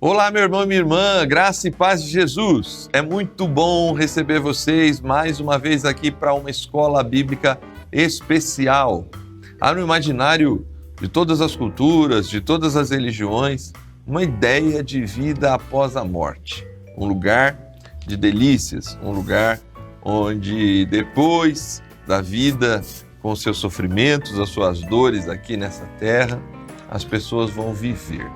Olá, meu irmão e minha irmã, graça e paz de Jesus. É muito bom receber vocês mais uma vez aqui para uma escola bíblica especial. Há no imaginário de todas as culturas, de todas as religiões, uma ideia de vida após a morte. Um lugar de delícias, um lugar onde depois da vida, com seus sofrimentos, as suas dores aqui nessa terra, as pessoas vão viver.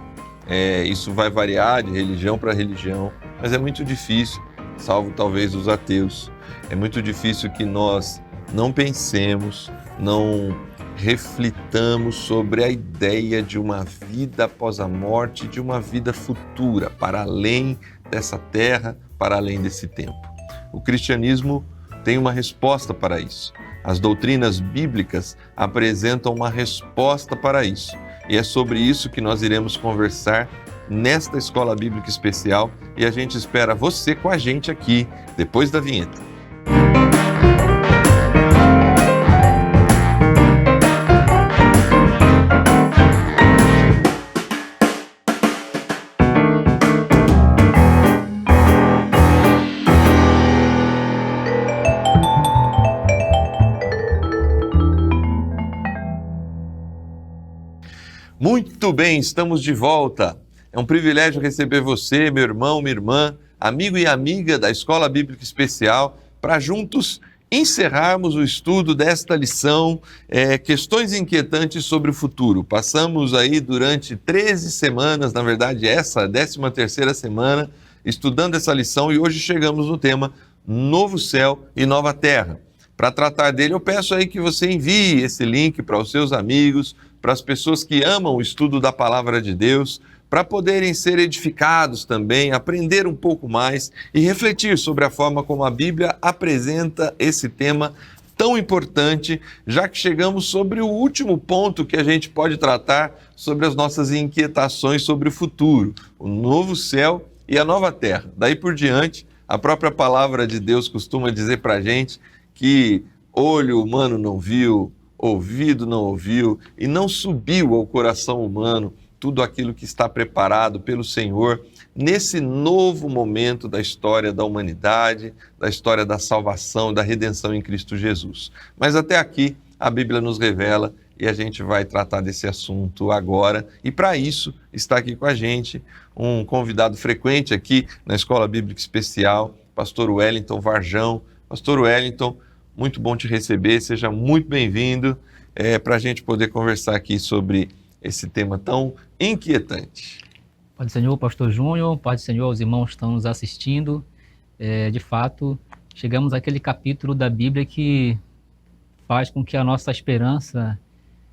Isso vai variar de religião para religião, mas é muito difícil, salvo talvez os ateus, é muito difícil que nós não pensemos, não reflitamos sobre a ideia de uma vida após a morte, de uma vida futura, para além dessa terra, para além desse tempo. O cristianismo tem uma resposta para isso. As doutrinas bíblicas apresentam uma resposta para isso. E é sobre isso que nós iremos conversar nesta Escola Bíblica Especial e a gente espera você com a gente aqui, depois da vinheta. Muito bem, estamos de volta. É um privilégio receber você, meu irmão, minha irmã, amigo e amiga da Escola Bíblica Especial, para juntos encerrarmos o estudo desta lição, questões inquietantes sobre o futuro. Passamos aí durante 13 semanas, na verdade essa 13ª semana, estudando essa lição e hoje chegamos no tema Novo Céu e Nova Terra. Para tratar dele, eu peço aí que você envie esse link para os seus amigos, para as pessoas que amam o estudo da Palavra de Deus, para poderem ser edificados também, aprender um pouco mais e refletir sobre a forma como a Bíblia apresenta esse tema tão importante, já que chegamos sobre o último ponto que a gente pode tratar sobre as nossas inquietações sobre o futuro, o novo céu e a nova terra. Daí por diante, a própria Palavra de Deus costuma dizer para a gente que olho humano não viu, ouvido não ouviu e não subiu ao coração humano tudo aquilo que está preparado pelo Senhor nesse novo momento da história da humanidade, da história da salvação, da redenção em Cristo Jesus. Mas até aqui a Bíblia nos revela e a gente vai tratar desse assunto agora. E para isso está aqui com a gente um convidado frequente aqui na Escola Bíblica Especial, Pastor Wellington Varjão. Pastor Wellington, muito bom te receber, seja muito bem-vindo para a gente poder conversar aqui sobre esse tema tão inquietante. Pai do Senhor, Pastor Júnior, Pai do Senhor aos irmãos que estão nos assistindo. De fato, chegamos àquele capítulo da Bíblia que faz com que a nossa esperança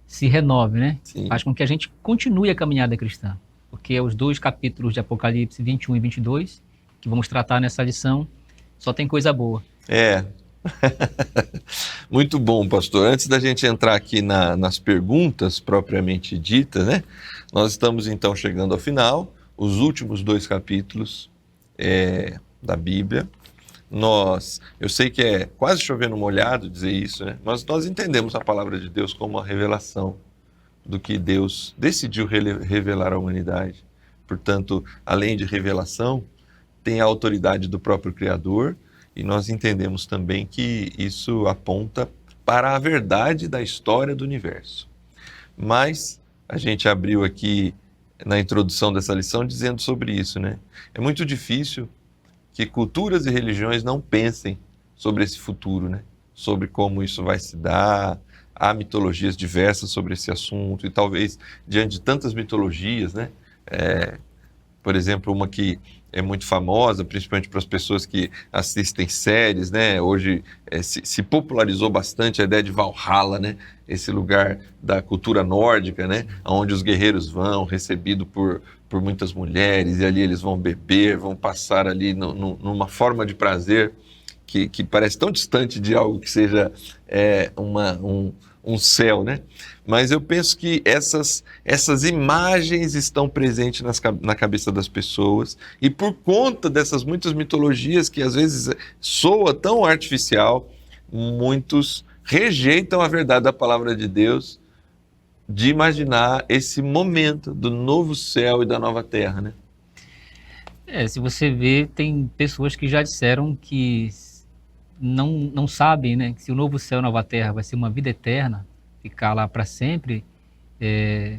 se renove, né? Sim. Faz com que a gente continue a caminhada cristã. Porque os 2 capítulos de Apocalipse 21 e 22, que vamos tratar nessa lição, só tem coisa boa. Muito bom, pastor. Antes da gente entrar aqui nas perguntas propriamente ditas, né? Nós estamos então chegando ao final, os últimos 2 capítulos da Bíblia. Eu sei que é quase chovendo molhado dizer isso, né? Mas nós entendemos a palavra de Deus como uma revelação do que Deus decidiu revelar à humanidade. Portanto, além de revelação, tem a autoridade do próprio Criador. E nós entendemos também que isso aponta para a verdade da história do universo. Mas a gente abriu aqui na introdução dessa lição dizendo sobre isso, né? É muito difícil que culturas e religiões não pensem sobre esse futuro, né? Sobre como isso vai se dar. Há mitologias diversas sobre esse assunto e talvez diante de tantas mitologias, né? Por exemplo, uma que é muito famosa, principalmente para as pessoas que assistem séries, né? Hoje se popularizou bastante a ideia de Valhalla, né? Esse lugar da cultura nórdica, né? Onde os guerreiros vão, recebidos por muitas mulheres, e ali eles vão beber, vão passar ali numa forma de prazer que parece tão distante de algo que seja um céu, né? Mas eu penso que essas imagens estão presentes na cabeça das pessoas e por conta dessas muitas mitologias que às vezes soa tão artificial, muitos rejeitam a verdade da palavra de Deus de imaginar esse momento do novo céu e da nova terra, né? Se você vê, tem pessoas que já disseram que não sabem, né, que se o novo céu e a nova terra vai ser uma vida eterna, ficar lá para sempre,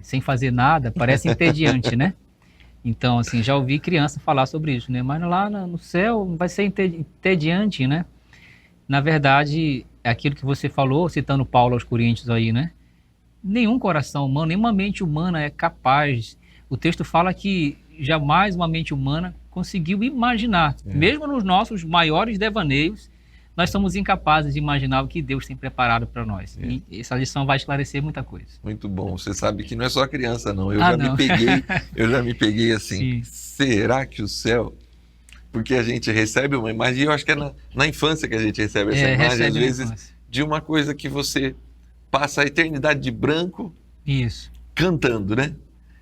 sem fazer nada, parece entediante, né? Então, assim, já ouvi criança falar sobre isso, né? Mas lá no céu vai ser entediante, né? Na verdade, é aquilo que você falou, citando Paulo aos Coríntios aí, né? Nenhum coração humano, nenhuma mente humana é capaz. O texto fala que jamais uma mente humana conseguiu imaginar, mesmo nos nossos maiores devaneios, nós somos incapazes de imaginar o que Deus tem preparado para nós. E essa lição vai esclarecer muita coisa. Muito bom. Você sabe que não é só criança, não. Eu já me peguei assim. Sim. Será que o céu... Porque a gente recebe uma imagem, e eu acho que é na infância que a gente recebe essa imagem, às vezes, de uma coisa que você passa a eternidade de branco cantando, né?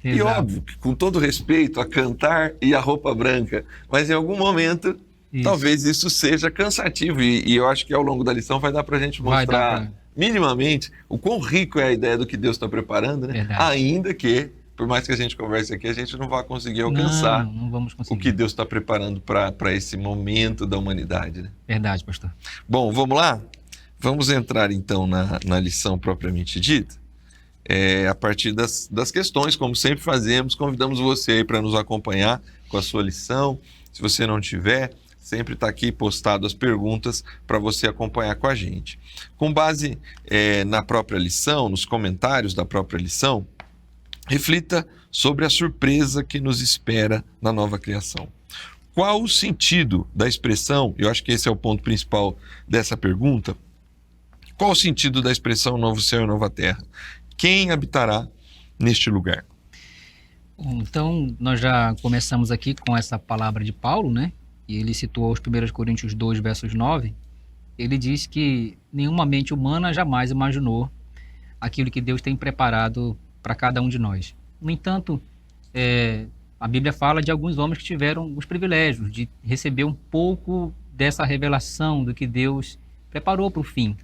Exato. E óbvio, com todo respeito a cantar e a roupa branca, mas em algum momento... Talvez isso seja cansativo e eu acho que ao longo da lição vai dar para a gente mostrar minimamente o quão rico é a ideia do que Deus está preparando, né? Ainda que, por mais que a gente converse aqui, a gente não vai conseguir alcançar não vamos conseguir. O que Deus está preparando para esse momento da humanidade, né? Verdade, pastor. Bom, vamos lá? Vamos entrar então na lição propriamente dita. A partir das questões, como sempre fazemos, convidamos você aí para nos acompanhar com a sua lição. Se você não tiver... Sempre está aqui postado as perguntas para você acompanhar com a gente. Com base na própria lição, nos comentários da própria lição, reflita sobre a surpresa que nos espera na nova criação. Qual o sentido da expressão, eu acho que esse é o ponto principal dessa pergunta, qual o sentido da expressão novo céu e nova terra? Quem habitará neste lugar? Então, nós já começamos aqui com essa palavra de Paulo, né? E ele citou os 1 Coríntios 2, versos 9, ele diz que nenhuma mente humana jamais imaginou aquilo que Deus tem preparado para cada um de nós. No entanto, a Bíblia fala de alguns homens que tiveram os privilégios de receber um pouco dessa revelação do que Deus preparou para o fim.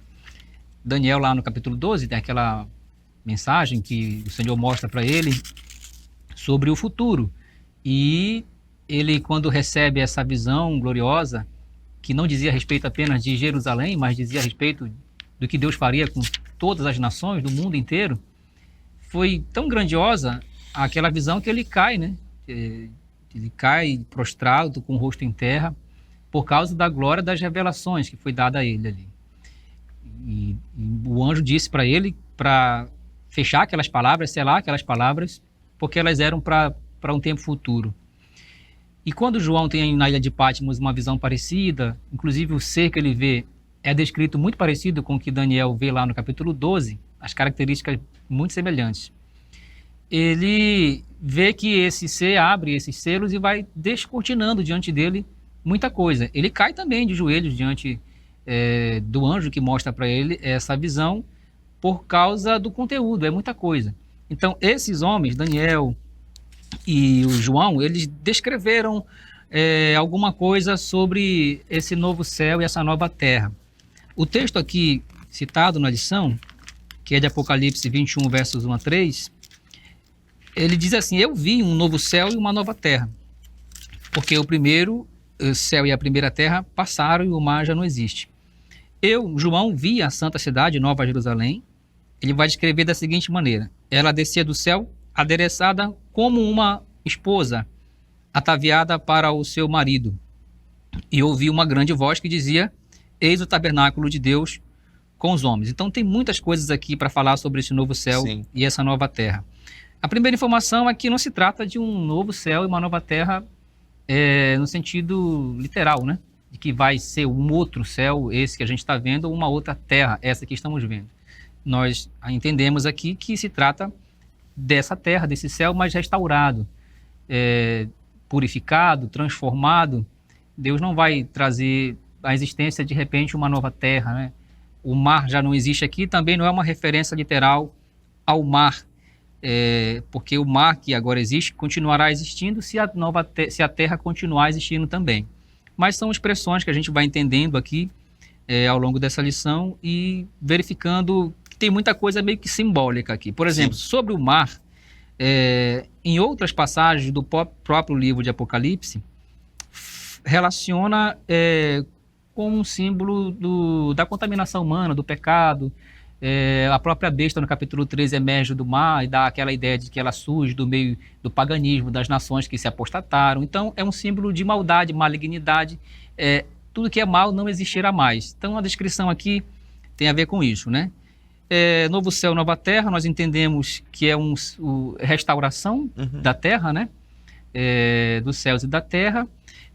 Daniel, lá no capítulo 12, tem aquela mensagem que o Senhor mostra para ele sobre o futuro. E ele, quando recebe essa visão gloriosa, que não dizia a respeito apenas de Jerusalém, mas dizia a respeito do que Deus faria com todas as nações do mundo inteiro, foi tão grandiosa aquela visão que ele cai, né? Ele cai prostrado, com o rosto em terra, por causa da glória das revelações que foi dada a ele ali. E o anjo disse para ele para fechar aquelas palavras, selar aquelas palavras, porque elas eram para um tempo futuro. E quando João tem na ilha de Patmos uma visão parecida, inclusive o ser que ele vê é descrito muito parecido com o que Daniel vê lá no capítulo 12, as características muito semelhantes. Ele vê que esse ser abre esses selos e vai descortinando diante dele muita coisa. Ele cai também de joelhos diante do anjo que mostra para ele essa visão por causa do conteúdo, é muita coisa. Então, esses homens, Daniel e o João, eles descreveram alguma coisa sobre esse novo céu e essa nova terra. O texto aqui citado na lição, que é de Apocalipse 21, versos 1 a 3, ele diz assim: eu vi um novo céu e uma nova terra, porque o primeiro céu e a primeira terra passaram e o mar já não existe. Eu, João, vi a santa cidade, Nova Jerusalém. Ele vai descrever da seguinte maneira: ela descia do céu, adereçada como uma esposa, ataviada para o seu marido. E ouvi uma grande voz que dizia: eis o tabernáculo de Deus com os homens. Então tem muitas coisas aqui para falar sobre esse novo céu e essa nova terra. A primeira informação é que não se trata de um novo céu e uma nova terra no sentido literal, né? De que vai ser um outro céu, esse que a gente está vendo, ou uma outra terra, essa que estamos vendo. Nós entendemos aqui que se trata dessa terra, desse céu, mas restaurado, purificado, transformado. Deus não vai trazer a existência de repente uma nova terra, né? O mar já não existe aqui, também não é uma referência literal ao mar, porque o mar que agora existe continuará existindo se a terra continuar existindo também. Mas são expressões que a gente vai entendendo aqui ao longo dessa lição e verificando que tem muita coisa meio que simbólica aqui. Por exemplo, sobre o mar, em outras passagens do próprio livro de Apocalipse, relaciona com um símbolo da contaminação humana, do pecado. A própria besta, no capítulo 13, emerge do mar e dá aquela ideia de que ela surge do meio do paganismo, das nações que se apostataram. Então, é um símbolo de maldade, malignidade. Tudo que é mal não existirá mais. Então, a descrição aqui tem a ver com isso, né? Novo céu, nova terra, nós entendemos que é restauração da terra, né? Dos céus e da terra.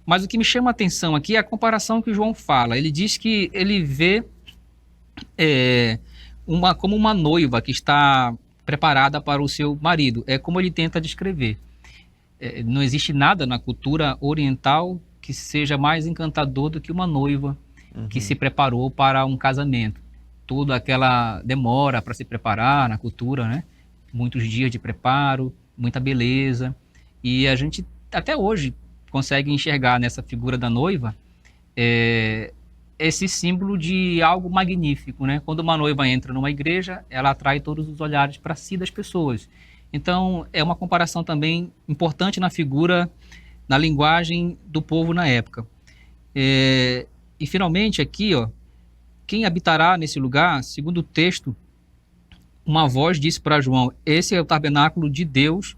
Mas o que me chama a atenção aqui é a comparação que o João fala. Ele diz que ele vê como uma noiva que está preparada para o seu marido. É como ele tenta descrever. Não existe nada na cultura oriental que seja mais encantador do que uma noiva que se preparou para um casamento. Toda aquela demora para se preparar na cultura, né? Muitos dias de preparo, muita beleza. E a gente, até hoje, consegue enxergar nessa figura da noiva esse símbolo de algo magnífico, né? Quando uma noiva entra numa igreja, ela atrai todos os olhares para si das pessoas. Então, é uma comparação também importante na figura, na linguagem do povo na época. E, finalmente, aqui, quem habitará nesse lugar, segundo o texto, uma voz disse para João: esse é o tabernáculo de Deus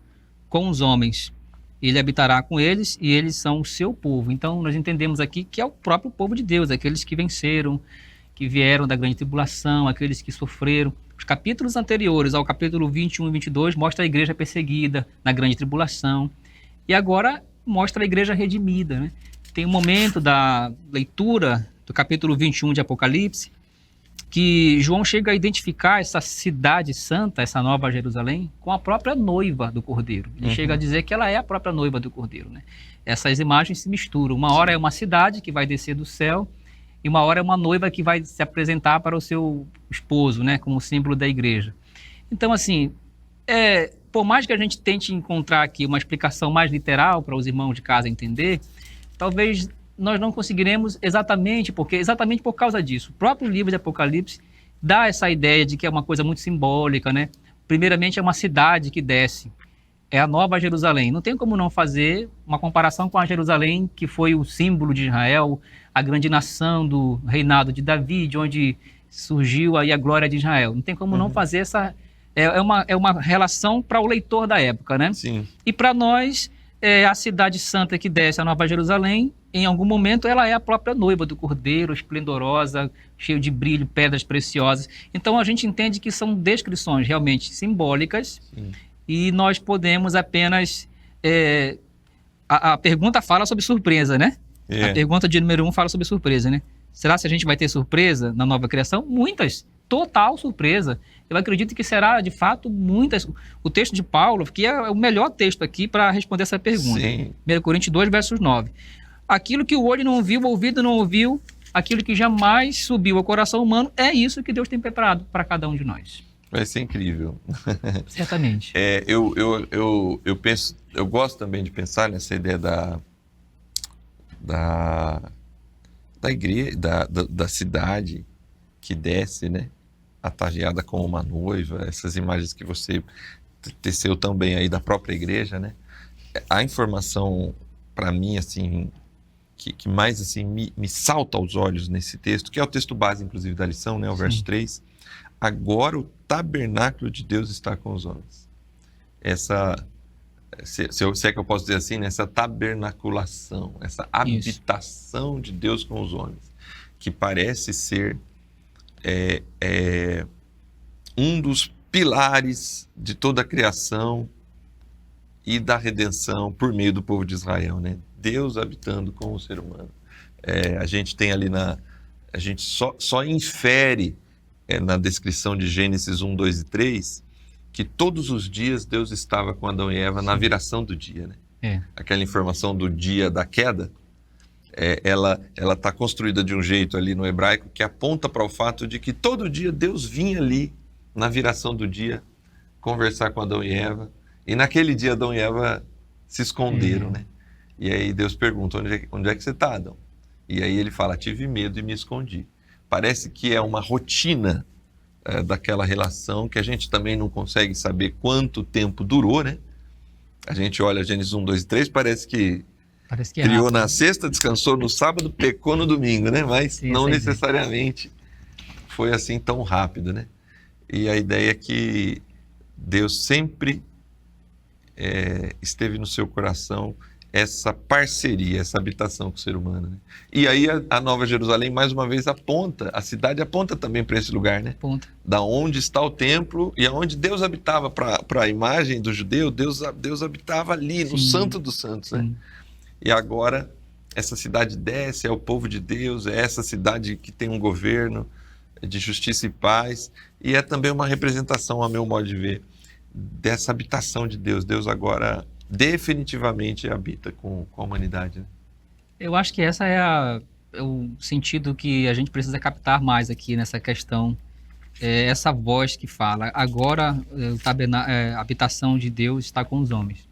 com os homens. Ele habitará com eles e eles são o seu povo. Então, nós entendemos aqui que é o próprio povo de Deus, aqueles que venceram, que vieram da grande tribulação, aqueles que sofreram. Os capítulos anteriores ao capítulo 21 e 22 mostra a igreja perseguida na grande tribulação. E agora mostra a igreja redimida, né? Tem um momento da leitura do capítulo 21 de Apocalipse que João chega a identificar essa cidade santa, essa nova Jerusalém, com a própria noiva do Cordeiro. Ele chega a dizer que ela é a própria noiva do Cordeiro, né? Essas imagens se misturam. Uma hora é uma cidade que vai descer do céu e uma hora é uma noiva que vai se apresentar para o seu esposo, né? Como símbolo da igreja. Então, assim, por mais que a gente tente encontrar aqui uma explicação mais literal para os irmãos de casa entender, talvez nós não conseguiremos exatamente por causa disso. O próprio livro de Apocalipse dá essa ideia de que é uma coisa muito simbólica, né? Primeiramente, é uma cidade que desce. É a nova Jerusalém. Não tem como não fazer uma comparação com a Jerusalém, que foi o símbolo de Israel, a grande nação do reinado de Davi, de onde surgiu aí a glória de Israel. Não tem como não fazer essa... É uma relação para o leitor da época, né? Sim. E para nós, a cidade santa que desce, a nova Jerusalém, em algum momento ela é a própria noiva do Cordeiro, esplendorosa, cheia de brilho, pedras preciosas. Então a gente entende que são descrições realmente simbólicas. Sim. E nós podemos apenas... A pergunta fala sobre surpresa, né? A pergunta de número 1 fala sobre surpresa, né? Será que a gente vai ter surpresa na nova criação? Muitas. Total surpresa. Eu acredito que será, de fato, muitas. O texto de Paulo, que é o melhor texto aqui para responder essa pergunta. Sim. 1 Coríntios 2, versos 9. Aquilo que o olho não viu, o ouvido não ouviu, aquilo que jamais subiu ao coração humano, é isso que Deus tem preparado para cada um de nós. Vai ser incrível. Certamente. Eu penso, eu gosto também de pensar nessa ideia da igreja, da cidade que desce, né? Ataviada como uma noiva, essas imagens que você teceu também aí da própria igreja, né? A informação, para mim, assim, que mais assim, me salta aos olhos nesse texto, que é o texto base, inclusive, da lição, né? O verso 3. Agora o tabernáculo de Deus está com os homens. Se é que eu posso dizer assim, né? Essa tabernaculação, essa habitação de Deus com os homens, que parece ser um dos pilares de toda a criação e da redenção por meio do povo de Israel, né? Deus habitando com o ser humano. A gente tem ali a gente só infere na descrição de Gênesis 1, 2 e 3 que todos os dias Deus estava com Adão e Eva. Sim. Na viração do dia, né? Aquela informação do dia da queda, ela está construída de um jeito ali no hebraico que aponta para o fato de que todo dia Deus vinha ali na viração do dia conversar com Adão e Eva, e naquele dia Adão e Eva se esconderam, né? E aí Deus pergunta, onde é que você está, Adão? E aí ele fala, tive medo e me escondi. Parece que é uma rotina daquela relação que a gente também não consegue saber quanto tempo durou, né? A gente olha Gênesis 1, 2 e 3, parece que Parece que é Criou rápido. na sexta, descansou no sábado, pecou no domingo, né? Mas Sim, não essa ideia. necessariamente foi assim tão rápido, né? E a ideia é que Deus sempre esteve no seu coração essa parceria, essa habitação com o ser humano, né? E aí a Nova Jerusalém, mais uma vez, aponta, a cidade aponta também para esse lugar, né? Ponto. Da onde está o templo e aonde Deus habitava. Para a imagem do judeu, Deus habitava ali, no Sim. Santo dos Santos, né? Sim. E agora essa cidade desce, é o povo de Deus, é essa cidade que tem um governo de justiça e paz, e é também uma representação, a meu modo de ver, dessa habitação de Deus. Deus agora definitivamente habita com a humanidade, né? Eu acho que essa é o sentido que a gente precisa captar mais aqui nessa questão. É essa voz que fala, agora a habitação de Deus está com os homens.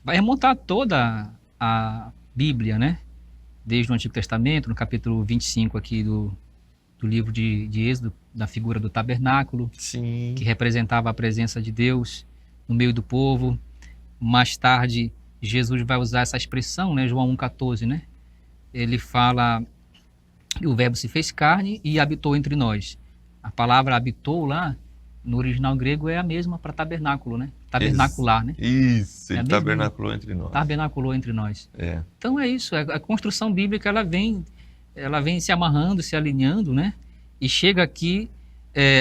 Vai remontar toda a Bíblia, né? Desde o Antigo Testamento, no capítulo 25 aqui do livro de Êxodo, da figura do tabernáculo, Sim. que representava a presença de Deus no meio do povo. Mais tarde, Jesus vai usar essa expressão, né? João 1,14, né? Ele fala que o verbo se fez carne e habitou entre nós. A palavra habitou lá, no original grego, é a mesma para tabernáculo, né? Tabernacular, né? Isso, É a ele mesma. tabernaculou entre nós. Tabernaculou entre nós. É. Então é isso, a construção bíblica ela vem se amarrando, se alinhando, né? E chega aqui.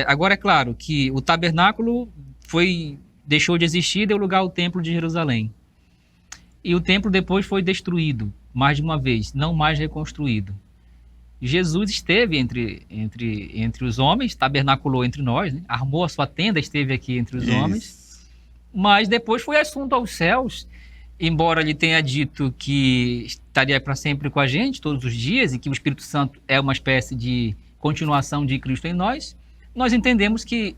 Agora é claro que o tabernáculo deixou de existir e deu lugar ao templo de Jerusalém. E o templo depois foi destruído, mais de uma vez, não mais reconstruído. Jesus esteve entre os homens, tabernaculou entre nós, né? Armou a sua tenda, esteve aqui entre os homens, mas depois foi assunto aos céus, embora ele tenha dito que estaria para sempre com a gente, todos os dias, e que o Espírito Santo é uma espécie de continuação de Cristo em nós. Nós entendemos que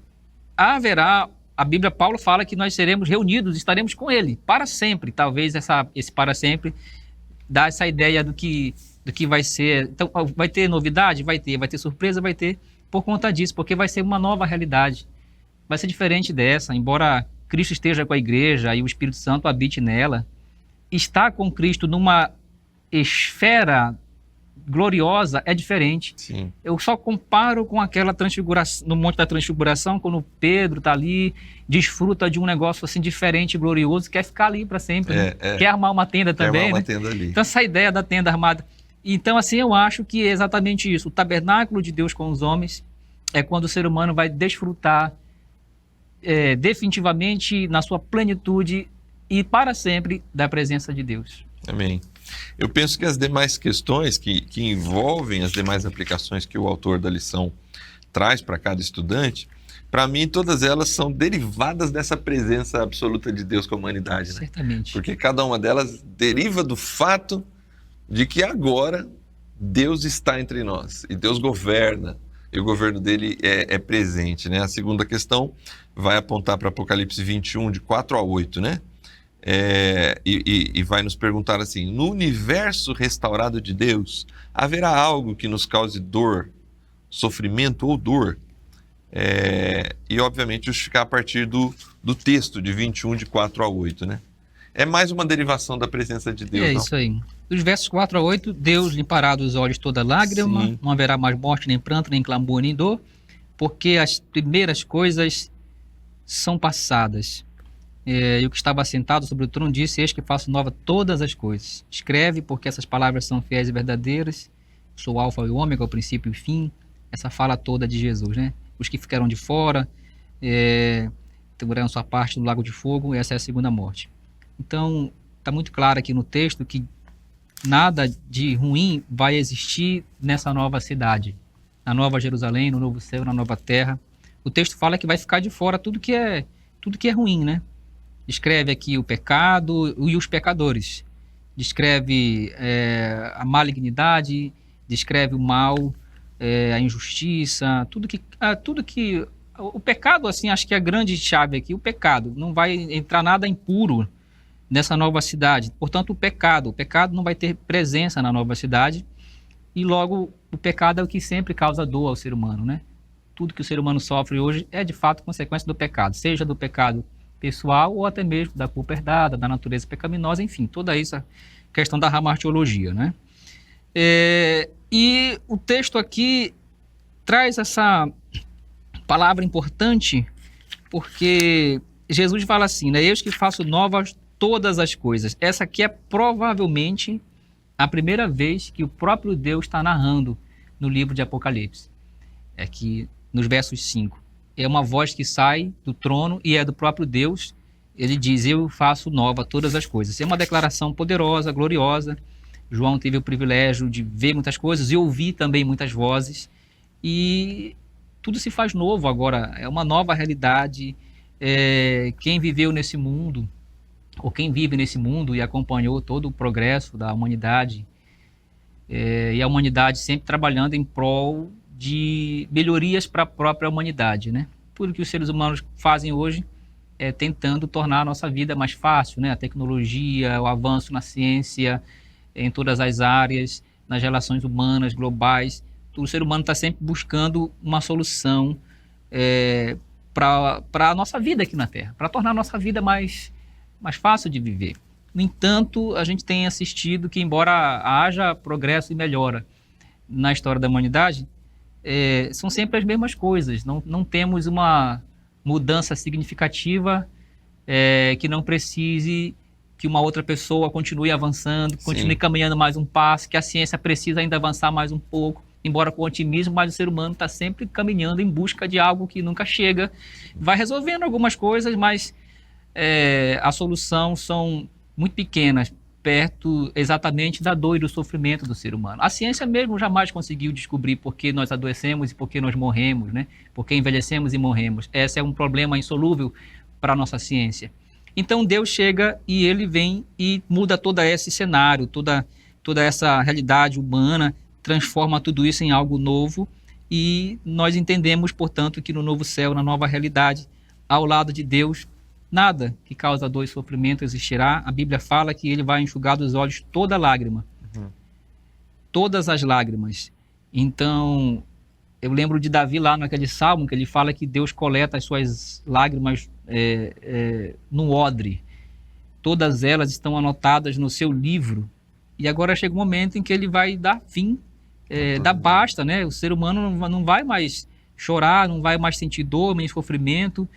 haverá, a Bíblia, Paulo fala que nós seremos reunidos, estaremos com ele para sempre. Talvez esse para sempre dá essa ideia do que vai ser. Então, vai ter novidade? Vai ter surpresa? Vai ter, por conta disso, porque vai ser uma nova realidade. Vai ser diferente dessa, embora Cristo esteja com a igreja e o Espírito Santo habite nela. Estar com Cristo numa esfera gloriosa é diferente. Sim. Eu só comparo com aquela transfiguração, no Monte da Transfiguração, quando Pedro está ali, desfruta de um negócio assim diferente, glorioso, quer ficar ali para sempre, né? Quer armar uma tenda também, armar uma né? tenda ali. Então essa ideia da tenda armada. Então assim, eu acho que é exatamente isso. O tabernáculo de Deus com os homens é quando o ser humano vai desfrutar definitivamente na sua plenitude e para sempre da presença de Deus. Amém. Eu penso que as demais questões que envolvem as demais aplicações que o autor da lição traz para cada estudante, para mim todas elas são derivadas dessa presença absoluta de Deus com a humanidade, né? Certamente. Porque cada uma delas deriva do fato de que agora Deus está entre nós e Deus governa, e o governo dele é presente, né? A segunda questão vai apontar para Apocalipse 21, de 4 a 8, né? E vai nos perguntar assim: no universo restaurado de Deus, haverá algo que nos cause dor, sofrimento ou dor? E obviamente justificar a partir do texto de 21, de 4 a 8, né? É mais uma derivação da presença de Deus, não? Isso aí. Dos versos 4 a 8, Deus limpará dos olhos toda lágrima, Sim. Não haverá mais morte, nem pranto, nem clamor, nem dor, porque as primeiras coisas são passadas. E o que estava sentado sobre o trono disse: eis que faço nova todas as coisas. Escreve, porque essas palavras são fiéis e verdadeiras. Sou o alfa e o ômega, o princípio e o fim. Essa fala toda de Jesus, né? Os que ficaram de fora terão sua parte no lago de fogo. Essa é a segunda morte. Então, está muito claro aqui no texto que nada de ruim vai existir nessa nova cidade, na Nova Jerusalém, no novo céu, na nova terra. O texto fala que vai ficar de fora tudo que é ruim, né? Descreve aqui o pecado e os pecadores. Descreve a malignidade, descreve o mal, a injustiça, tudo que o pecado, assim, acho que é a grande chave aqui, o pecado. Não vai entrar nada impuro nessa nova cidade. Portanto, o pecado não vai ter presença na nova cidade, e logo o pecado é o que sempre causa dor ao ser humano, né? Tudo que o ser humano sofre hoje é de fato consequência do pecado, seja do pecado pessoal ou até mesmo da culpa herdada, da natureza pecaminosa, enfim, toda essa questão da hamartiologia, né? E o texto aqui traz essa palavra importante, porque Jesus fala assim, né? Eis que faço novas todas as coisas. Essa aqui é provavelmente a primeira vez que o próprio Deus está narrando no livro de Apocalipse. É que nos versos 5. É uma voz que sai do trono e é do próprio Deus. Ele diz, eu faço nova todas as coisas. É uma declaração poderosa, gloriosa. João teve o privilégio de ver muitas coisas e ouvir também muitas vozes. E tudo se faz novo agora. É uma nova realidade. Quem viveu nesse mundo, ou quem vive nesse mundo e acompanhou todo o progresso da humanidade, e a humanidade sempre trabalhando em prol de melhorias para a própria humanidade, né? Tudo que os seres humanos fazem hoje é tentando tornar a nossa vida mais fácil, né? A tecnologia, o avanço na ciência, em todas as áreas, nas relações humanas, globais. O ser humano está sempre buscando uma solução para a nossa vida aqui na Terra, para tornar a nossa vida mais fácil de viver. No entanto, a gente tem assistido que, embora haja progresso e melhora na história da humanidade, são sempre as mesmas coisas. Não temos uma mudança significativa que não precise que uma outra pessoa continue avançando, continue caminhando mais um passo, que a ciência precisa ainda avançar mais um pouco, embora com otimismo, mas o ser humano está sempre caminhando em busca de algo que nunca chega. Vai resolvendo algumas coisas, mas a solução são muito pequenas, perto exatamente da dor e do sofrimento do ser humano. A ciência mesmo jamais conseguiu descobrir por que nós adoecemos e por que nós morremos, né? Por que envelhecemos e morremos. Esse é um problema insolúvel para a nossa ciência. Então Deus chega e ele vem e muda todo esse cenário, toda essa realidade humana, transforma tudo isso em algo novo e nós entendemos, portanto, que no novo céu, na nova realidade, ao lado de Deus, nada que causa dor e sofrimento existirá. A Bíblia fala que ele vai enxugar dos olhos toda lágrima. Todas as lágrimas. Então, eu lembro de Davi lá naquele salmo, que ele fala que Deus coleta as suas lágrimas no odre. Todas elas estão anotadas no seu livro. E agora chega um momento em que ele vai dar fim, dar basta, né? O ser humano não vai mais chorar, não vai mais sentir dor, nem sofrimento.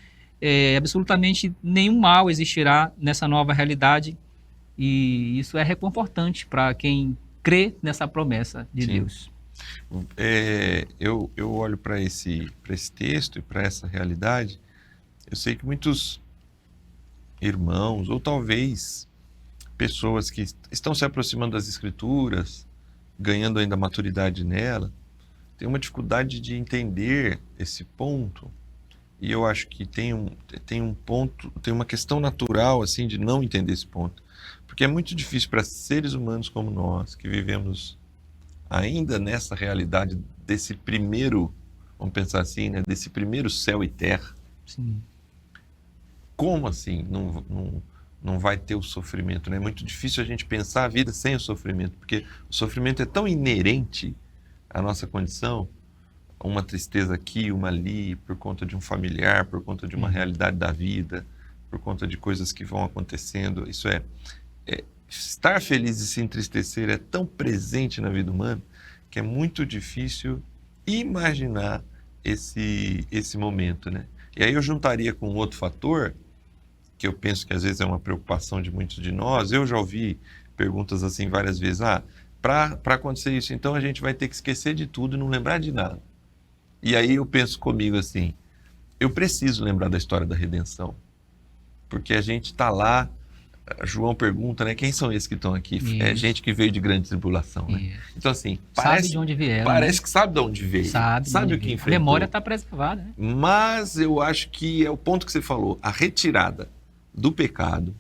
Absolutamente nenhum mal existirá nessa nova realidade e isso é reconfortante para quem crê nessa promessa de Deus. Eu olho para esse texto e para essa realidade, eu sei que muitos irmãos, ou talvez pessoas que estão se aproximando das Escrituras, ganhando ainda maturidade nela, têm uma dificuldade de entender esse ponto. E eu acho que tem um ponto, tem uma questão natural assim de não entender esse ponto. Porque é muito difícil para seres humanos como nós, que vivemos ainda nessa realidade desse primeiro, vamos pensar assim, né, desse primeiro céu e terra. Sim. Como assim não vai ter o sofrimento, né? É muito difícil a gente pensar a vida sem o sofrimento, porque o sofrimento é tão inerente à nossa condição. Uma tristeza aqui, uma ali, por conta de um familiar, por conta de uma realidade da vida, por conta de coisas que vão acontecendo. Isso estar feliz e se entristecer é tão presente na vida humana que é muito difícil imaginar esse momento, né? E aí eu juntaria com outro fator, que eu penso que às vezes é uma preocupação de muitos de nós. Eu já ouvi perguntas assim várias vezes, para acontecer isso, então a gente vai ter que esquecer de tudo e não lembrar de nada. E aí eu penso comigo assim, eu preciso lembrar da história da redenção, porque a gente está lá, João pergunta, né, quem são esses que estão aqui? Isso. É gente que veio de grande tribulação, né? Isso. Então assim, sabe de onde vieram, parece, né? Que sabe de onde veio, sabe o que enfrentou. A memória está preservada, né? Mas eu acho que é o ponto que você falou, a retirada do pecado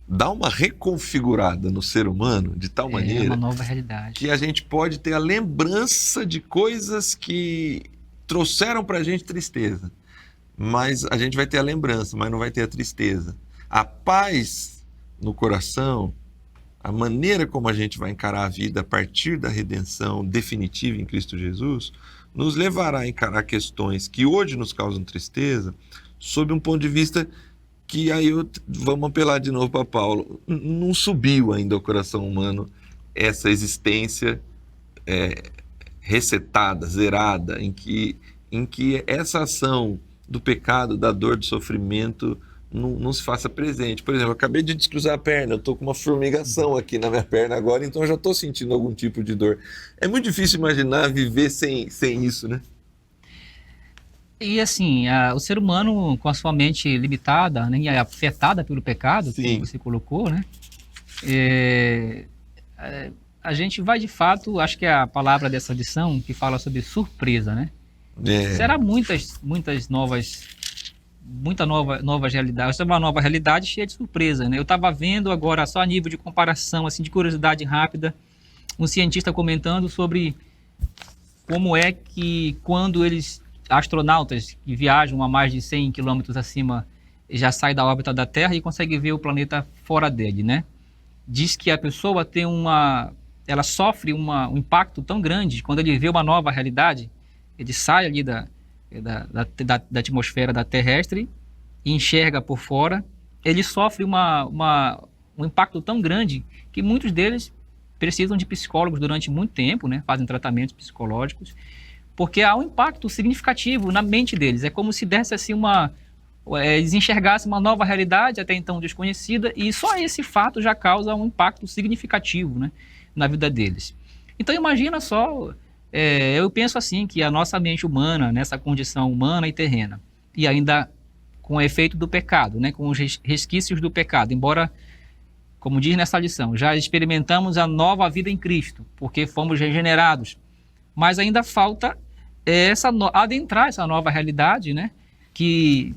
dá uma reconfigurada no ser humano de tal maneira uma nova realidade, que a gente pode ter a lembrança de coisas que trouxeram para a gente tristeza, mas a gente vai ter a lembrança, mas não vai ter a tristeza. A paz no coração, a maneira como a gente vai encarar a vida a partir da redenção definitiva em Cristo Jesus, nos levará a encarar questões que hoje nos causam tristeza sob um ponto de vista que aí vamos apelar de novo para Paulo, não subiu ainda ao coração humano essa existência resetada, zerada, em que essa ação do pecado, da dor, do sofrimento não se faça presente. Por exemplo, eu acabei de descruzar a perna, eu estou com uma formigação aqui na minha perna agora, então eu já estou sentindo algum tipo de dor. É muito difícil imaginar viver sem isso, né? E assim, o ser humano com a sua mente limitada, né, e afetada pelo pecado, Sim. como você colocou, né? A gente vai de fato, acho que é a palavra dessa lição que fala sobre surpresa, né? Será muitas novas realidades. Essa é uma nova realidade cheia de surpresa, né? Eu estava vendo agora, só a nível de comparação, assim, de curiosidade rápida, um cientista comentando sobre como é que quando astronautas que viajam a mais de 100 quilômetros acima já saem da órbita da Terra e conseguem ver o planeta fora dele, né? Diz que a pessoa ela sofre um impacto tão grande quando ele vê uma nova realidade, ele sai ali da atmosfera da terrestre e enxerga por fora, ele sofre um impacto tão grande que muitos deles precisam de psicólogos durante muito tempo, né? Fazem tratamentos psicológicos, porque há um impacto significativo na mente deles. É como se desse assim eles enxergassem uma nova realidade até então desconhecida, e só esse fato já causa um impacto significativo, né, na vida deles. Então imagina só, eu penso assim, que a nossa mente humana, nessa condição humana e terrena, e ainda com o efeito do pecado, né, com os resquícios do pecado, embora, como diz nessa lição, já experimentamos a nova vida em Cristo, porque fomos regenerados, mas ainda falta adentrar essa nova realidade, né, que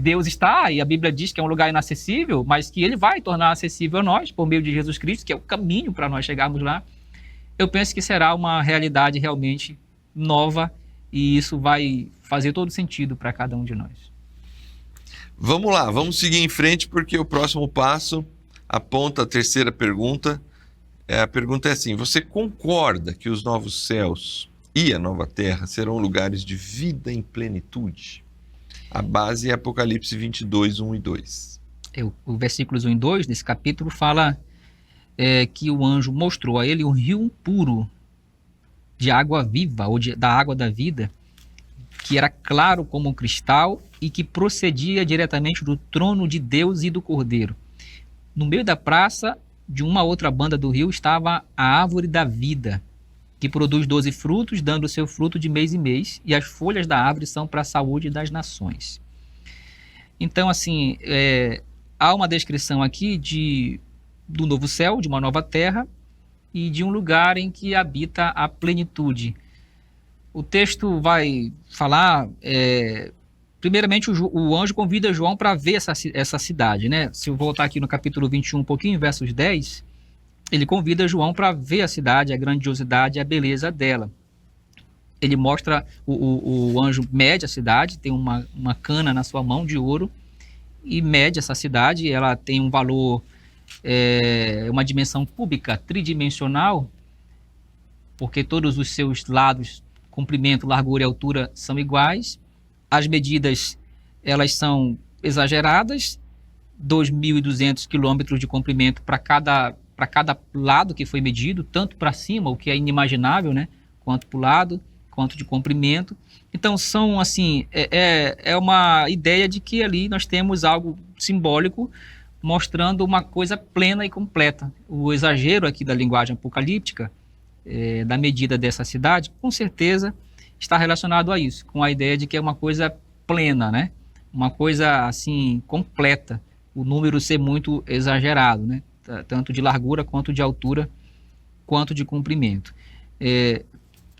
Deus está, e a Bíblia diz que é um lugar inacessível, mas que ele vai tornar acessível a nós por meio de Jesus Cristo, que é o caminho para nós chegarmos lá. Eu penso que será uma realidade realmente nova, e isso vai fazer todo sentido para cada um de nós. Vamos lá, vamos seguir em frente, porque o próximo passo aponta a terceira pergunta. A pergunta é assim: você concorda que os novos céus e a nova terra serão lugares de vida em plenitude? A base é Apocalipse 22, 1 e 2. O versículos 1 e 2 desse capítulo fala que o anjo mostrou a ele um rio puro de água viva, ou da água da vida, que era claro como um cristal e que procedia diretamente do trono de Deus e do Cordeiro. No meio da praça, de uma outra banda do rio, estava a árvore da vida, que produz 12 frutos, dando o seu fruto de mês em mês, e as folhas da árvore são para a saúde das nações. Então, assim, há uma descrição aqui do novo céu, de uma nova terra, e de um lugar em que habita a plenitude. O texto vai falar, primeiramente, o anjo convida João para ver essa cidade, né? Se eu voltar aqui no capítulo 21 um pouquinho, versos 10, ele convida João para ver a cidade, a grandiosidade e a beleza dela. Ele mostra, o anjo mede a cidade, tem uma cana na sua mão de ouro, e mede essa cidade. Ela tem um valor, uma dimensão cúbica, tridimensional, porque todos os seus lados, comprimento, largura e altura, são iguais. As medidas, elas são exageradas, 2.200 quilômetros de comprimento para cada lado que foi medido, tanto para cima, o que é inimaginável, né, quanto para o lado, quanto de comprimento. Então, são assim, uma ideia de que ali nós temos algo simbólico mostrando uma coisa plena e completa. O exagero aqui da linguagem apocalíptica, da medida dessa cidade, com certeza está relacionado a isso, com a ideia de que é uma coisa plena, né? Uma coisa assim completa, o número ser muito exagerado, né? Tanto de largura, quanto de altura, quanto de comprimento.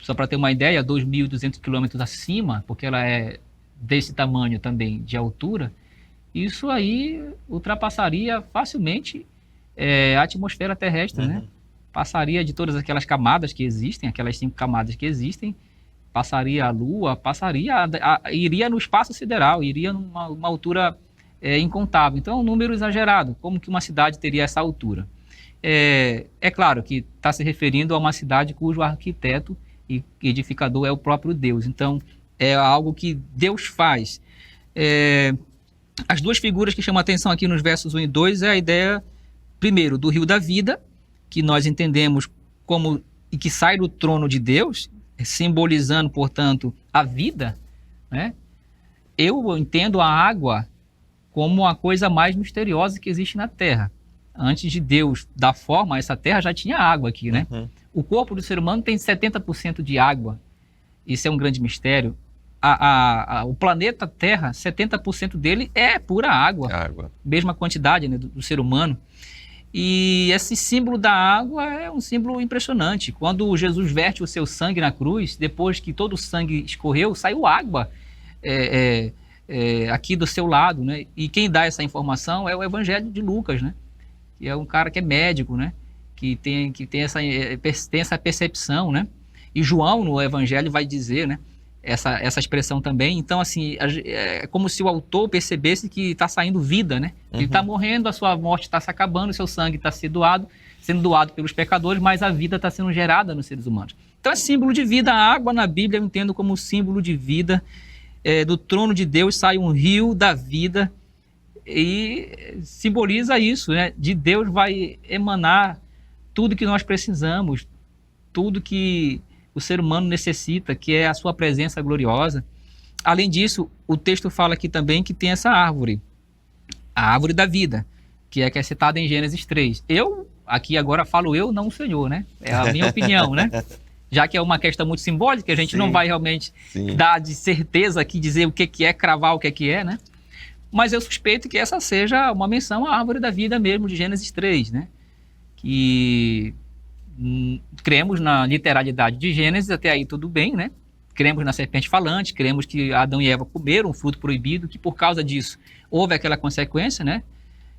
Só para ter uma ideia, 2.200 quilômetros acima, porque ela é desse tamanho também de altura, isso aí ultrapassaria facilmente a atmosfera terrestre, né? Passaria de todas aquelas camadas que existem, aquelas 5 camadas que existem, passaria a Lua, iria no espaço sideral, iria numa altura incontável. Então, é um número exagerado. Como que uma cidade teria essa altura? É claro que está se referindo a uma cidade cujo arquiteto e edificador é o próprio Deus. Então, é algo que Deus faz. As duas figuras que chamam a atenção aqui nos versos 1 e 2 é a ideia, primeiro, do rio da vida, que nós entendemos como e que sai do trono de Deus, simbolizando, portanto, a vida, né? Eu entendo a água como a coisa mais misteriosa que existe na Terra. Antes de Deus dar forma a essa Terra, já tinha água aqui, né? O corpo do ser humano tem 70% de água. Isso é um grande mistério. O planeta Terra, 70% dele é pura água. Mesma quantidade, né, do ser humano. E esse símbolo da água é um símbolo impressionante. Quando Jesus verte o seu sangue na cruz, depois que todo o sangue escorreu, saiu água aqui do seu lado, né? E quem dá essa informação é o Evangelho de Lucas, né? Que é um cara que é médico, né? Que tem essa percepção, né? E João, no Evangelho, vai dizer, né? Essa expressão também. Então, assim, é como se o autor percebesse que está saindo vida, né? Ele está morrendo, a sua morte está se acabando, o seu sangue está sendo doado pelos pecadores, mas a vida está sendo gerada nos seres humanos. Então, é símbolo de vida. A água na Bíblia eu entendo como símbolo de vida. Do trono de Deus sai um rio da vida e simboliza isso, né? De Deus vai emanar tudo que nós precisamos, tudo que o ser humano necessita, que é a sua presença gloriosa. Além disso, o texto fala aqui também que tem essa árvore, a árvore da vida, que é citada em Gênesis 3. Eu, aqui agora falo eu, não o Senhor, né? É a minha opinião, né? Já que é uma questão muito simbólica, a gente não vai realmente dar de certeza aqui, dizer o que é, cravar o que é, né? Mas eu suspeito que essa seja uma menção à árvore da vida mesmo, de Gênesis 3, né? Que cremos na literalidade de Gênesis, até aí tudo bem, né? Cremos na serpente falante, cremos que Adão e Eva comeram um fruto proibido, que por causa disso houve aquela consequência, né?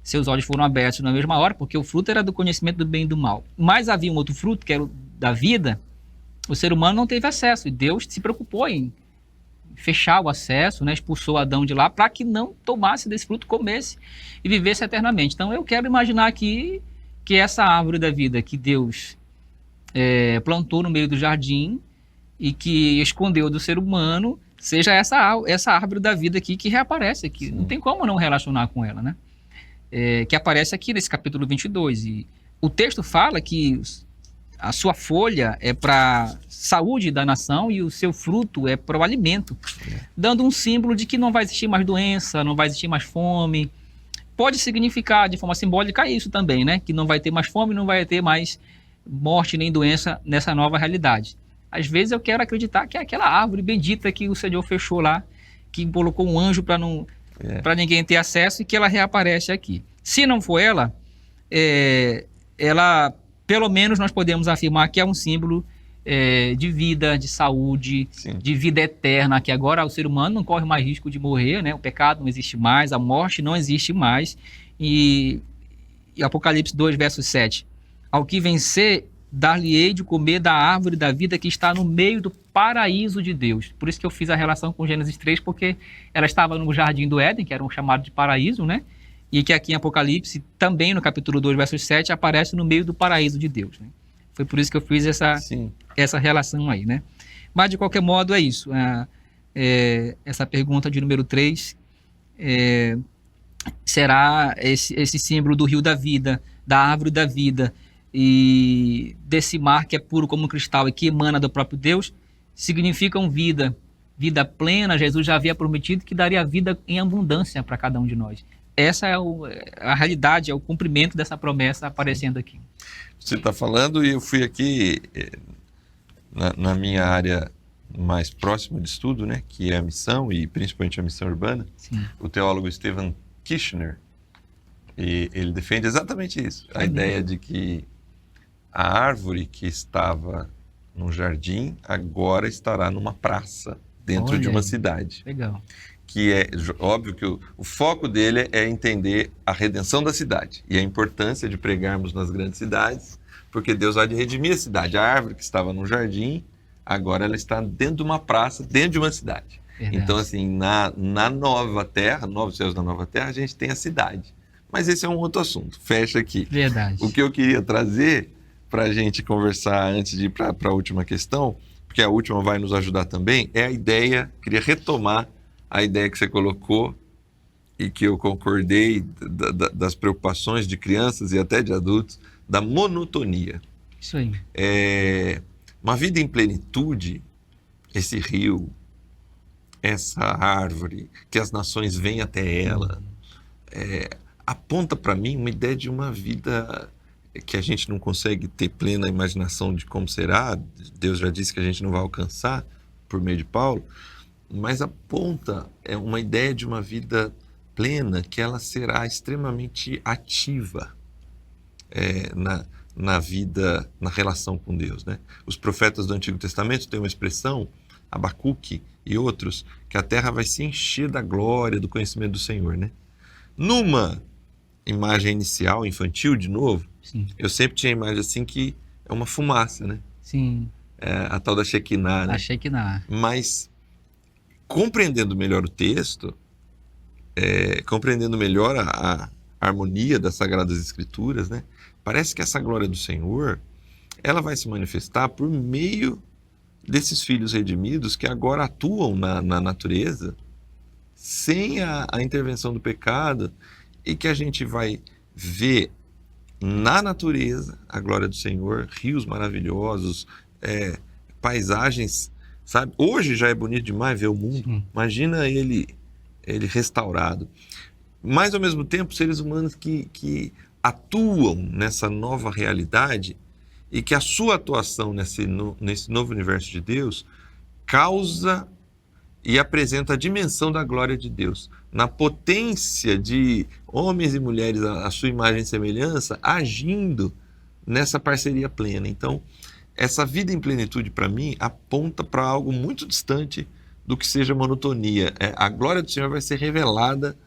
Seus olhos foram abertos na mesma hora, porque o fruto era do conhecimento do bem e do mal. Mas havia um outro fruto, que era o da vida. O ser humano não teve acesso, e Deus se preocupou em fechar o acesso, né? Expulsou Adão de lá para que não tomasse desse fruto, comesse e vivesse eternamente. Então eu quero imaginar aqui que essa árvore da vida que Deus plantou no meio do jardim e que escondeu do ser humano, seja essa árvore da vida aqui que reaparece aqui. Não tem como não relacionar com ela, né? Que aparece aqui nesse capítulo 22. E o texto fala que a sua folha é para saúde da nação e o seu fruto é para o alimento, dando um símbolo de que não vai existir mais doença, não vai existir mais fome. Pode significar de forma simbólica isso também, né? Que não vai ter mais fome, não vai ter mais morte nem doença nessa nova realidade. Às vezes eu quero acreditar que é aquela árvore bendita que o Senhor fechou lá, que colocou um anjo para ninguém ter acesso e que ela reaparece aqui. Se não for ela, pelo menos nós podemos afirmar que é um símbolo de vida, de saúde, de vida eterna, que agora o ser humano não corre mais risco de morrer, né? O pecado não existe mais, a morte não existe mais. E Apocalipse 2, verso 7. Ao que vencer, dar-lhe-ei de comer da árvore da vida que está no meio do paraíso de Deus. Por isso que eu fiz a relação com Gênesis 3, porque ela estava no jardim do Éden, que era um chamado de paraíso, né? E que aqui em Apocalipse, também no capítulo 2, verso 7, aparece no meio do paraíso de Deus, né? Foi por isso que eu fiz essa relação aí, né? Mas, de qualquer modo, é isso. Essa pergunta de número 3 será esse símbolo do rio da vida, da árvore da vida, e desse mar que é puro como um cristal e que emana do próprio Deus, significam vida plena. Jesus já havia prometido que daria vida em abundância para cada um de nós. Essa é a realidade, é o cumprimento dessa promessa aparecendo aqui. Você está falando e eu fui aqui na minha área mais próxima de estudo, né, que é a missão e principalmente a missão urbana. O teólogo Stephen Kirchner, e ele defende exatamente isso, a ideia de que a árvore que estava num jardim agora estará numa praça dentro de uma cidade. Legal. Que é óbvio que o foco dele é entender a redenção da cidade e a importância de pregarmos nas grandes cidades, porque Deus vai redimir a cidade. A árvore que estava num jardim, agora ela está dentro de uma praça, dentro de uma cidade. Verdade. Então, assim, na nova terra, novos céus da nova terra, a gente tem a cidade. Mas esse é um outro assunto. Fecha aqui. Verdade. O que eu queria trazer para a gente conversar antes de ir para a última questão, porque a última vai nos ajudar também, é a ideia, queria retomar a ideia que você colocou e que eu concordei das preocupações de crianças e até de adultos, da monotonia. Isso aí. Uma vida em plenitude, esse rio, essa árvore, que as nações vêm até ela, aponta para mim uma ideia de uma vida que a gente não consegue ter plena imaginação de como será. Deus já disse que a gente não vai alcançar por meio de Paulo, mas aponta uma ideia de uma vida plena, que ela será extremamente ativa na vida, na relação com Deus, né? Os profetas do Antigo Testamento têm uma expressão, Abacuque e outros, que a terra vai se encher da glória, do conhecimento do Senhor, né? Numa imagem inicial, infantil, de novo, Sim. eu sempre tinha a imagem assim que é uma fumaça, né? Sim. A tal da Shekinah, né? A Shekinah. Mas, compreendendo melhor o texto, compreendendo melhor a harmonia das Sagradas Escrituras, né? Parece que essa glória do Senhor, ela vai se manifestar por meio desses filhos redimidos que agora atuam na natureza, sem a intervenção do pecado, e que a gente vai ver na natureza a glória do Senhor, rios maravilhosos, paisagens, sabe? Hoje já é bonito demais ver o mundo. Sim. Imagina ele restaurado. Mas, ao mesmo tempo, seres humanos que atuam nessa nova realidade, e que a sua atuação nesse novo universo de Deus causa e apresenta a dimensão da glória de Deus, na potência de homens e mulheres à sua imagem e semelhança, agindo nessa parceria plena. Então, essa vida em plenitude, para mim, aponta para algo muito distante do que seja monotonia. A glória do Senhor vai ser revelada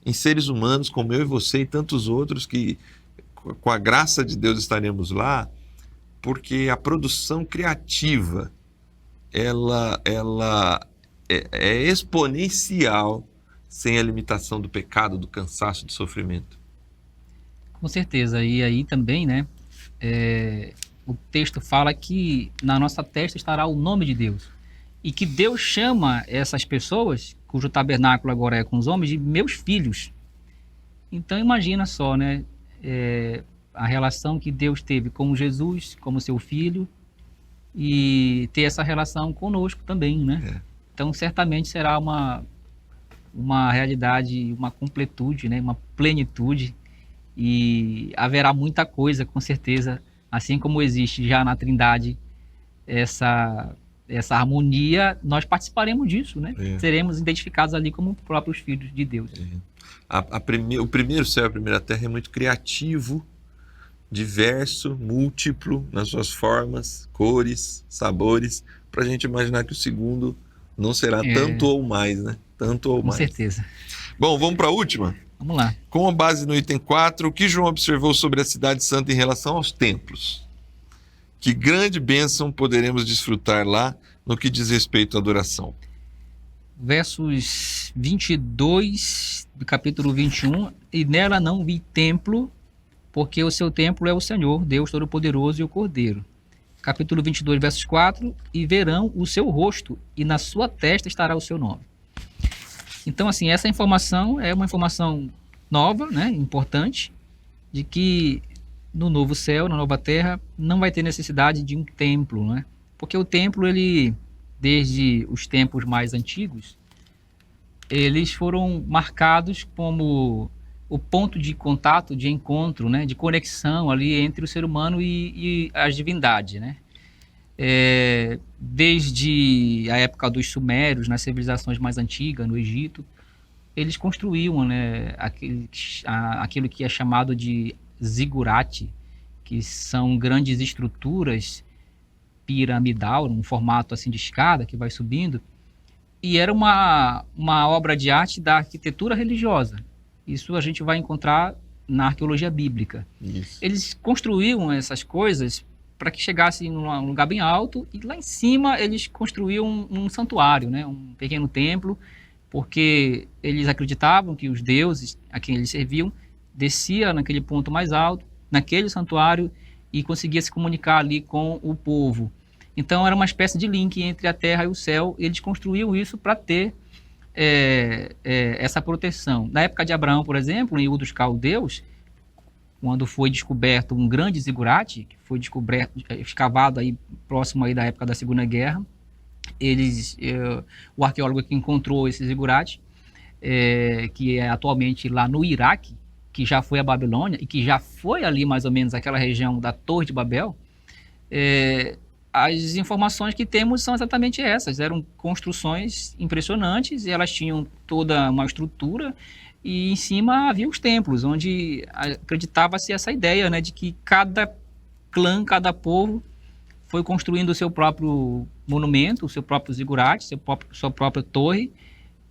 em seres humanos como eu e você e tantos outros, que com a graça de Deus estaremos lá, porque a produção criativa ela é exponencial sem a limitação do pecado, do cansaço, do sofrimento. Com certeza. E aí também, né, o texto fala que na nossa testa estará o nome de Deus. E que Deus chama essas pessoas, cujo tabernáculo agora é com os homens, de meus filhos. Então imagina só, né, a relação que Deus teve com Jesus, como seu filho, e ter essa relação conosco também, né? Então certamente será uma realidade, uma completude, né, uma plenitude, e haverá muita coisa, com certeza, assim como existe já na Trindade essa harmonia, nós participaremos disso, né? Seremos identificados ali como próprios filhos de Deus. O primeiro céu e a primeira terra é muito criativo, diverso, múltiplo nas suas formas, cores, sabores, para a gente imaginar que o segundo não será tanto ou mais, né? Tanto ou mais. Com certeza. Bom, vamos para a última? Vamos lá. Com base no item 4, o que João observou sobre a cidade santa em relação aos templos? Que grande bênção poderemos desfrutar lá no que diz respeito à adoração? Versos 22 do capítulo 21. E nela não vi templo, porque o seu templo é o Senhor, Deus Todo-Poderoso e o Cordeiro. Capítulo 22, versos 4. E verão o seu rosto, e na sua testa estará o seu nome. Então, assim, essa informação é uma informação nova, né, importante, de que no novo céu, na nova terra, não vai ter necessidade de um templo, né? Porque o templo, ele, desde os tempos mais antigos, eles foram marcados como o ponto de contato, de encontro, né, de conexão ali entre o ser humano e as divindades, né? Desde a época dos sumérios, nas civilizações mais antigas, no Egito, eles construíam, né, aquilo que é chamado de zigurate, que são grandes estruturas piramidal, num formato assim de escada que vai subindo, e era uma obra de arte da arquitetura religiosa. Isso a gente vai encontrar na arqueologia bíblica. Isso. Eles construíam essas coisas para que chegassem num lugar bem alto, e lá em cima eles construíam um santuário, né, um pequeno templo, porque eles acreditavam que os deuses a quem eles serviam descia naquele ponto mais alto, naquele santuário, e conseguia se comunicar ali com o povo. Então era uma espécie de link entre a terra e o céu. Eles construíam isso para ter essa proteção. Na época de Abraão, por exemplo, em Ur dos Caldeus, quando foi descoberto um grande zigurate, que foi descoberto, escavado aí próximo aí da época da Segunda Guerra, o arqueólogo que encontrou esse zigurate, que é atualmente lá no Iraque, que já foi a Babilônia e que já foi ali mais ou menos aquela região da Torre de Babel, as informações que temos são exatamente essas. Eram construções impressionantes e elas tinham toda uma estrutura e em cima havia os templos, onde acreditava-se essa ideia, né, de que cada clã, cada povo foi construindo o seu próprio monumento, o seu próprio zigurate, sua própria torre,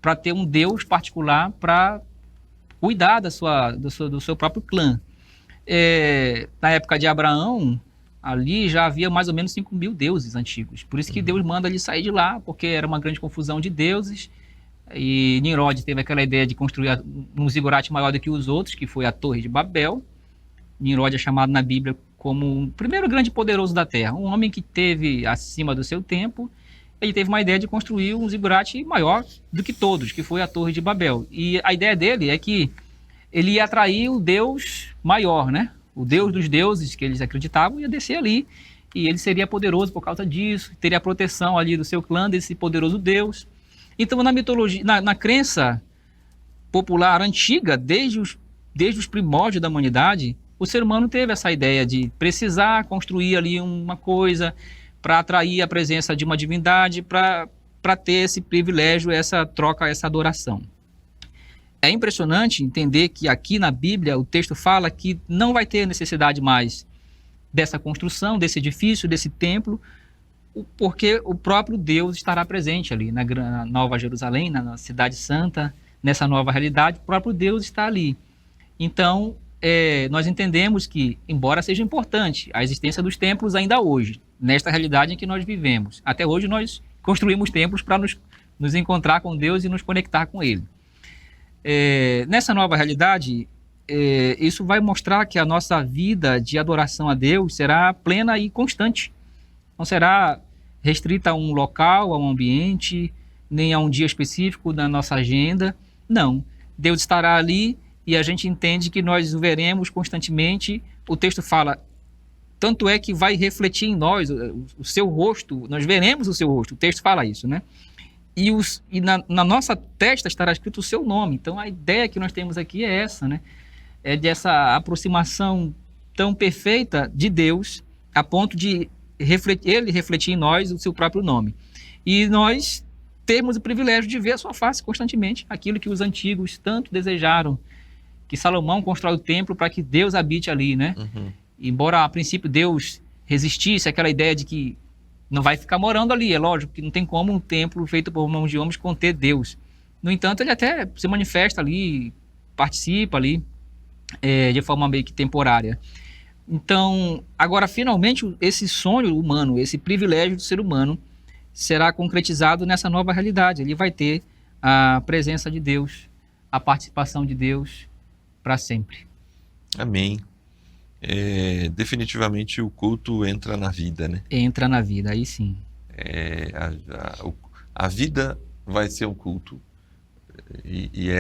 para ter um deus particular para cuidar do seu próprio clã. Na época de Abraão, ali já havia mais ou menos 5.000 deuses antigos. Por isso que Deus manda ele sair de lá, porque era uma grande confusão de deuses. E Nimrod teve aquela ideia de construir um zigurate maior do que os outros, que foi a Torre de Babel. Nimrod é chamado na Bíblia como o primeiro grande poderoso da Terra, um homem que teve acima do seu tempo. Ele teve uma ideia de construir um zigurate maior do que todos, que foi a Torre de Babel. E a ideia dele é que ele ia atrair o Deus maior, né? O Deus dos deuses que eles acreditavam ia descer ali e ele seria poderoso por causa disso, teria a proteção ali do seu clã, desse poderoso Deus. Então, na mitologia, na crença popular antiga, desde os primórdios da humanidade, o ser humano teve essa ideia de precisar construir ali uma coisa para atrair a presença de uma divindade, para ter esse privilégio, essa troca, essa adoração. É impressionante entender que aqui na Bíblia o texto fala que não vai ter necessidade mais dessa construção, desse edifício, desse templo, porque o próprio Deus estará presente ali na Nova Jerusalém, na Cidade Santa, nessa nova realidade, o próprio Deus está ali. Então, nós entendemos que, embora seja importante a existência dos templos ainda hoje, nesta realidade em que nós vivemos, até hoje nós construímos templos para nos encontrar com Deus e nos conectar com Ele. Nessa nova realidade, isso vai mostrar que a nossa vida de adoração a Deus será plena e constante. Não será restrita a um local, a um ambiente, nem a um dia específico da nossa agenda. Não. Deus estará ali e a gente entende que nós o veremos constantemente. O texto fala, tanto é que vai refletir em nós o seu rosto, nós veremos o seu rosto. O texto fala isso, né? E na nossa testa estará escrito o seu nome. Então a ideia que nós temos aqui é essa, né? É dessa aproximação tão perfeita de Deus, a ponto de ele refletir em nós o seu próprio nome. E nós temos o privilégio de ver a sua face constantemente, aquilo que os antigos tanto desejaram, que Salomão constrói o templo para que Deus habite ali, né? Uhum. Embora a princípio Deus resistisse àquela ideia de que não vai ficar morando ali, é lógico que não tem como um templo feito por mãos de homens conter Deus. No entanto, ele até se manifesta ali, participa ali, de forma meio que temporária. Então, agora, finalmente, esse sonho humano, esse privilégio do ser humano, será concretizado nessa nova realidade. Ele vai ter a presença de Deus, a participação de Deus para sempre. Amém. Definitivamente o culto entra na vida, né? Entra na vida, aí sim. A vida vai ser um culto e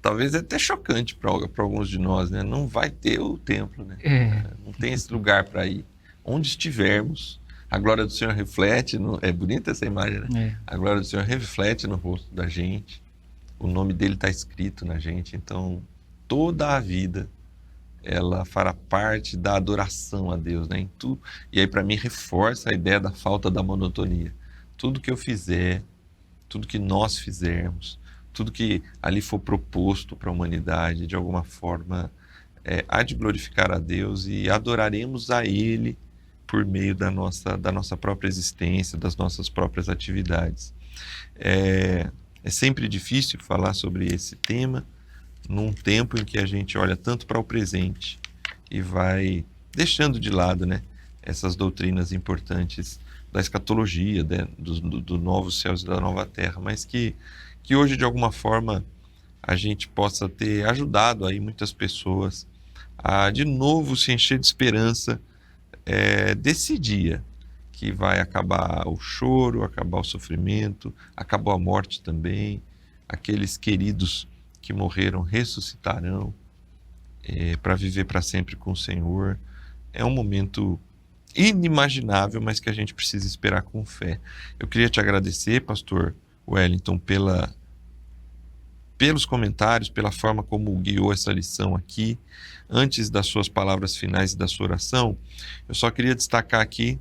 talvez é até chocante para alguns de nós, né? Não vai ter o templo, né? Não tem esse lugar para ir. Onde estivermos, a glória do Senhor reflete, é bonita essa imagem, né? A glória do Senhor reflete no rosto da gente, o nome dele está escrito na gente, então toda a vida ela fará parte da adoração a Deus, né? Em tudo. E aí para mim reforça a ideia da falta da monotonia. Tudo que eu fizer, tudo que nós fizermos, tudo que ali for proposto para a humanidade, de alguma forma, há de glorificar a Deus e adoraremos a Ele por meio da nossa própria existência, das nossas próprias atividades. É sempre difícil falar sobre esse tema num tempo em que a gente olha tanto para o presente e vai deixando de lado, né, essas doutrinas importantes da escatologia, do novo céus e da nova terra, mas que hoje, de alguma forma, a gente possa ter ajudado aí muitas pessoas a, de novo, se encher de esperança desse dia que vai acabar o choro, acabar o sofrimento, acabar a morte também, aqueles queridos que morreram ressuscitarão para viver para sempre com o Senhor. É um momento inimaginável, mas que a gente precisa esperar com fé. Eu queria te agradecer, pastor Wellington, pelos comentários, pela forma como guiou essa lição aqui. Antes das suas palavras finais e da sua oração, eu só queria destacar aqui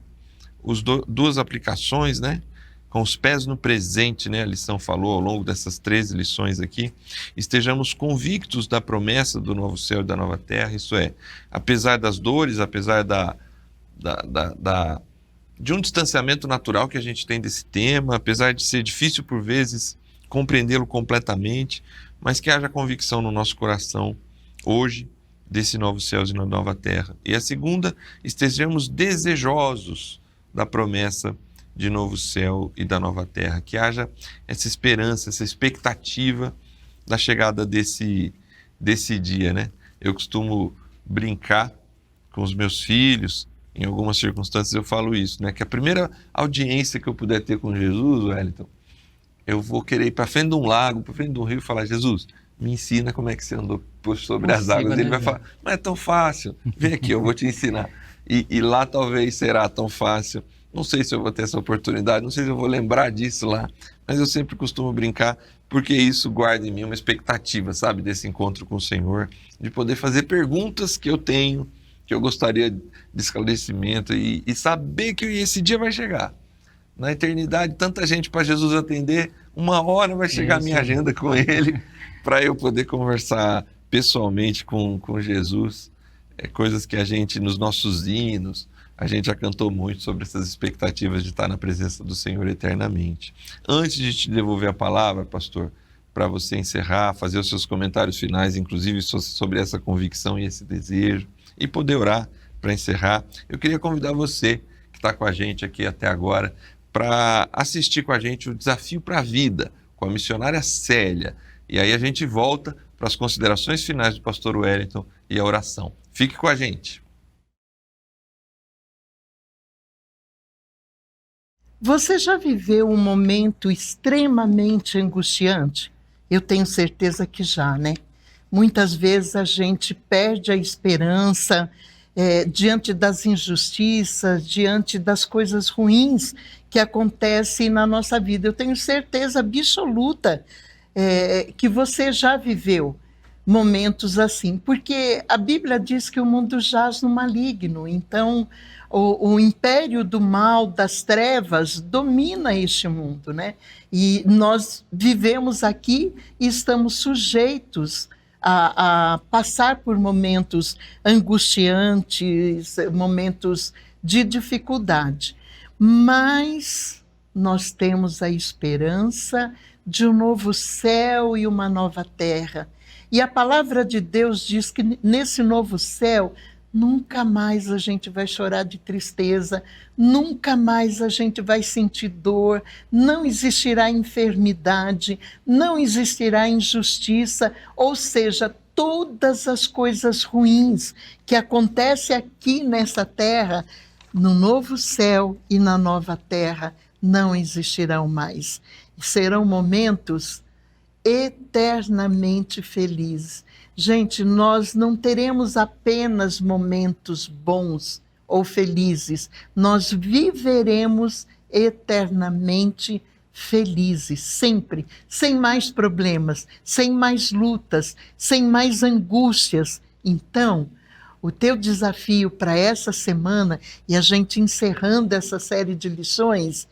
duas aplicações, né? Com os pés no presente, né? A lição falou ao longo dessas 13 lições aqui. Estejamos convictos da promessa do novo céu e da nova terra, isso é, apesar das dores, apesar de um distanciamento natural que a gente tem desse tema, apesar de ser difícil por vezes compreendê-lo completamente, mas que haja convicção no nosso coração hoje desse novo céu e da nova terra. E a segunda, estejamos desejosos da promessa de novo céu e da nova terra, que haja essa esperança, essa expectativa da chegada desse dia, né? Eu costumo brincar com os meus filhos, em algumas circunstâncias eu falo isso, né? Que a primeira audiência que eu puder ter com Jesus, Wellington, eu vou querer ir para frente de um lago, para frente de um rio e falar: Jesus, me ensina como é que você andou sobre as águas. Ele vai falar: não é tão fácil, vem aqui, eu vou te ensinar. E lá talvez será tão fácil. Não sei se eu vou ter essa oportunidade, não sei se eu vou lembrar disso lá, mas eu sempre costumo brincar, porque isso guarda em mim uma expectativa, sabe, desse encontro com o Senhor, de poder fazer perguntas que eu tenho, que eu gostaria de esclarecimento e saber que esse dia vai chegar. Na eternidade, tanta gente para Jesus atender, uma hora vai chegar a minha agenda com Ele, para eu poder conversar pessoalmente com Jesus. Coisas que a gente, nos nossos hinos, a gente já cantou muito sobre essas expectativas de estar na presença do Senhor eternamente. Antes de te devolver a palavra, pastor, para você encerrar, fazer os seus comentários finais, inclusive sobre essa convicção e esse desejo, e poder orar para encerrar, eu queria convidar você, que está com a gente aqui até agora, para assistir com a gente o Desafio para a Vida, com a missionária Célia. E aí a gente volta para as considerações finais do pastor Wellington e a oração. Fique com a gente. Você já viveu um momento extremamente angustiante? Eu tenho certeza que já, né? Muitas vezes a gente perde a esperança diante das injustiças, diante das coisas ruins que acontecem na nossa vida. Eu tenho certeza absoluta que você já viveu momentos assim, porque a Bíblia diz que o mundo jaz no maligno, então o império do mal, das trevas, domina este mundo, né? E nós vivemos aqui e estamos sujeitos a passar por momentos angustiantes, momentos de dificuldade. Mas nós temos a esperança de um novo céu e uma nova terra. E a palavra de Deus diz que nesse novo céu, nunca mais a gente vai chorar de tristeza, nunca mais a gente vai sentir dor, não existirá enfermidade, não existirá injustiça, ou seja, todas as coisas ruins que acontecem aqui nessa terra, no novo céu e na nova terra, não existirão mais. Serão momentos eternamente felizes. Gente, nós não teremos apenas momentos bons ou felizes, nós viveremos eternamente felizes, sempre, sem mais problemas, sem mais lutas, sem mais angústias. Então, o teu desafio para essa semana, e a gente encerrando essa série de lições,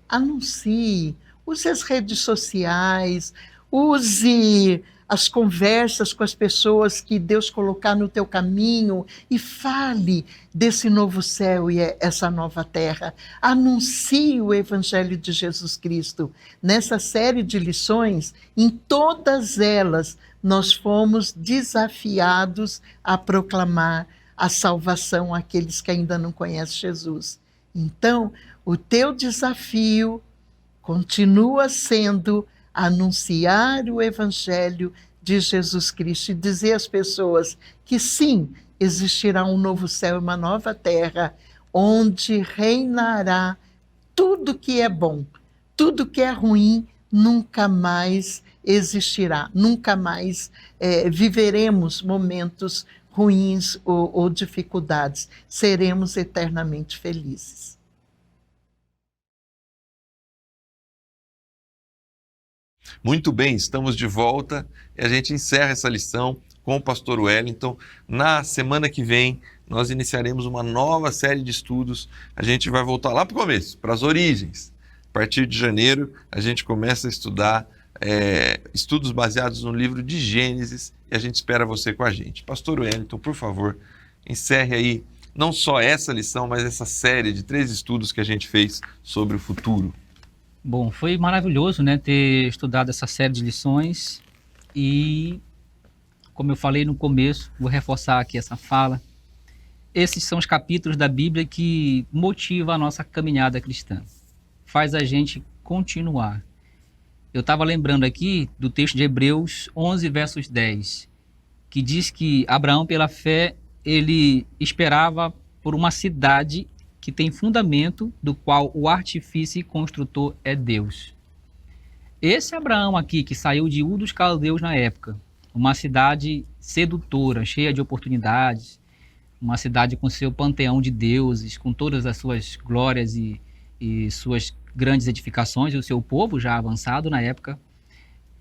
anuncie, use as redes sociais, use as conversas com as pessoas que Deus colocar no teu caminho e fale desse novo céu e essa nova terra. Anuncie o Evangelho de Jesus Cristo. Nessa série de lições, em todas elas, nós fomos desafiados a proclamar a salvação àqueles que ainda não conhecem Jesus. Então, o teu desafio continua sendo anunciar o Evangelho de Jesus Cristo e dizer às pessoas que sim, existirá um novo céu e uma nova terra, onde reinará tudo que é bom, tudo que é ruim nunca mais existirá, nunca mais viveremos momentos ruins ou dificuldades, seremos eternamente felizes. Muito bem, estamos de volta e a gente encerra essa lição com o pastor Wellington. Na semana que vem, nós iniciaremos uma nova série de estudos. A gente vai voltar lá para o começo, para as origens. A partir de janeiro, a gente começa a estudar estudos baseados no livro de Gênesis e a gente espera você com a gente. Pastor Wellington, por favor, encerre aí não só essa lição, mas essa série de 3 estudos que a gente fez sobre o futuro. Bom, foi maravilhoso, né, ter estudado essa série de lições e, como eu falei no começo, vou reforçar aqui essa fala, esses são os capítulos da Bíblia que motivam a nossa caminhada cristã, faz a gente continuar. Eu estava lembrando aqui do texto de Hebreus 11, versos 10, que diz que Abraão, pela fé, ele esperava por uma cidade que tem fundamento, do qual o artífice e construtor é Deus. Esse Abraão aqui, que saiu de Ur dos Caldeus na época, uma cidade sedutora, cheia de oportunidades, uma cidade com seu panteão de deuses, com todas as suas glórias e suas grandes edificações, e o seu povo já avançado na época,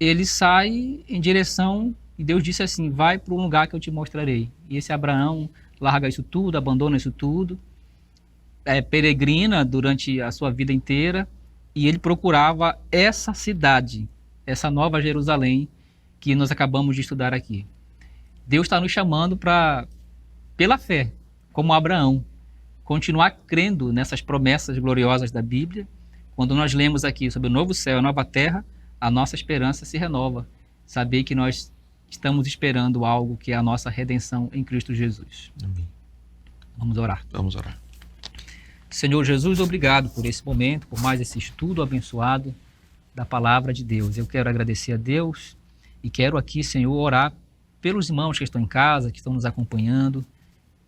ele sai em direção, e Deus disse assim, vai para um lugar que eu te mostrarei. E esse Abraão larga isso tudo, abandona isso tudo, peregrina durante a sua vida inteira, e ele procurava essa cidade, essa nova Jerusalém que nós acabamos de estudar aqui. Deus está nos chamando para, pela fé, como Abraão, continuar crendo nessas promessas gloriosas da Bíblia. Quando nós lemos aqui sobre o novo céu e a nova terra, a nossa esperança se renova. Saber que nós estamos esperando algo que é a nossa redenção em Cristo Jesus. Amém. Vamos orar. Vamos orar. Senhor Jesus, obrigado por esse momento, por mais esse estudo abençoado da palavra de Deus. Eu quero agradecer a Deus e quero aqui, Senhor, orar pelos irmãos que estão em casa, que estão nos acompanhando,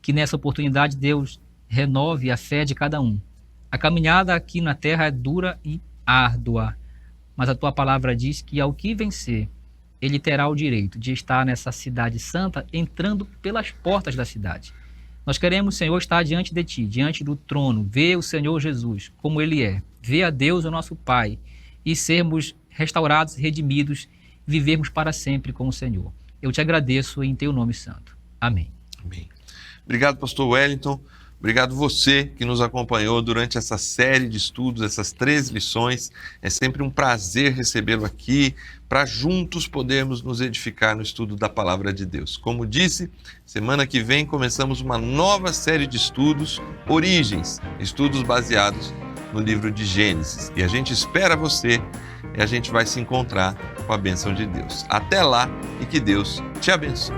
que nessa oportunidade, Deus, renove a fé de cada um. A caminhada aqui na terra é dura e árdua, mas a tua palavra diz que ao que vencer, ele terá o direito de estar nessa cidade santa, entrando pelas portas da cidade. Nós queremos, Senhor, estar diante de Ti, diante do trono, ver o Senhor Jesus como Ele é, ver a Deus, o nosso Pai, e sermos restaurados, redimidos, vivermos para sempre com o Senhor. Eu te agradeço em Teu nome santo. Amém. Amém. Obrigado, pastor Wellington. Obrigado você que nos acompanhou durante essa série de estudos, essas 3 lições. É sempre um prazer recebê-lo aqui, para juntos podermos nos edificar no estudo da Palavra de Deus. Como disse, semana que vem começamos uma nova série de estudos, Origens, estudos baseados no livro de Gênesis. E a gente espera você e a gente vai se encontrar com a bênção de Deus. Até lá e que Deus te abençoe.